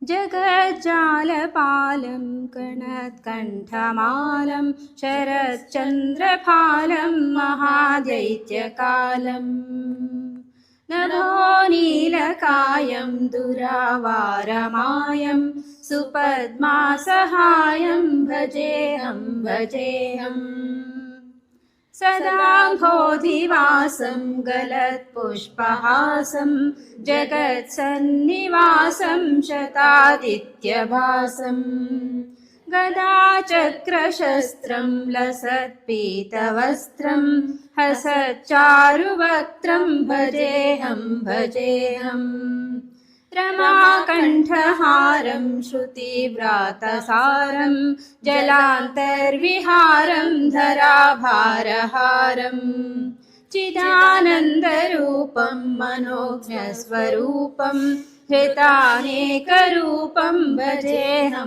जगज्जालपालं कणत्कण्ठमालं शरच्चन्द्रफालं महादैत्यकालम् नभो नीलकायं दुरावारमायं सुपद्मासहायं भजेऽहं सदा बोधिवासं गलत्पुष्पहासं जगत्सन्निवासं शतादित्यभासम् गदाचक्रशस्त्रं लसत्पीतवस्त्रं हसच्चारुवक्त्रं भजेऽहं रमाकण्ठहारं श्रुतिव्रातसारं जलान्तर्विहारं धराभारहारं चिदानन्दरूपं मनोज्ञस्वरूपं हृतानेकरूपं भजेऽहं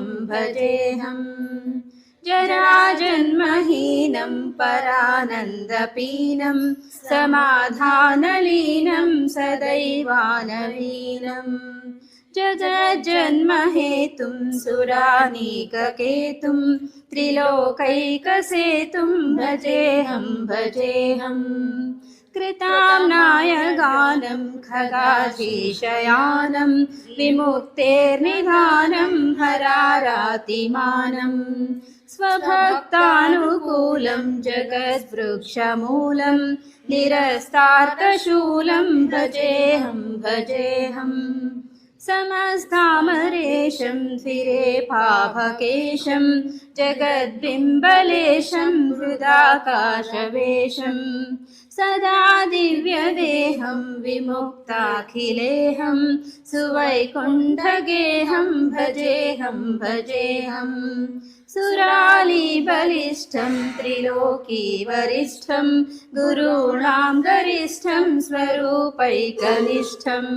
जराजन्महीनं परानन्दपीनं समाधानलीनं सदैवानवीनं जगज्जन्महेतुं सुरानीककेतुं त्रिलोकैकसेतुं भजेऽहं कृताम्नाय गानं खगाधीशयानं विमुक्तेर्निधानं हरारातिमानं स्वभक्तानुकूलं जगद्वृक्षमूलं निरस्तार्कशूलं भजेऽहं समस्तामरेशं द्विरेफाभकेशं जगद्बिम्बलेशं हृदाकाशवेशं सदा दिव्यदेहं विमुक्ताखिलेहं सुवैकुण्ठगेहं भजेऽहं सुरालीबलिष्ठं त्रिलोकीवरिष्ठं गुरूणां गरिष्ठं स्वरूपैकनिष्ठं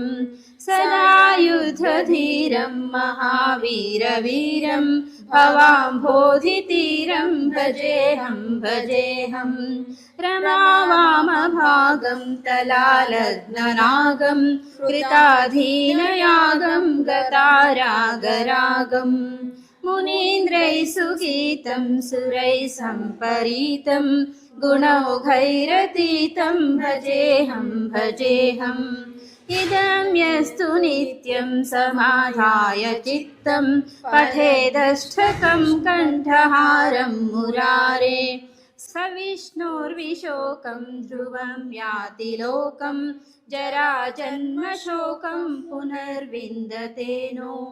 सदा युद्धधीरं महावीरवीरं भवाम्भोधितीरं भजेऽहं रमावामभागं तलालग्ननागं कृताधीनयागं गतारागरागं मुनीन्द्रैः सुगीतं सुरैः सम्परीतं गुणौघैरतीतं भजेऽहं इदं यस्तु नित्यं समाधाय चित्तं पठेदष्टकं कण्ठहारं मुरारे स विष्णोर्विशोकं ध्रुवं याति लोकं जराजन्मशोकं पुनर्विन्दते नो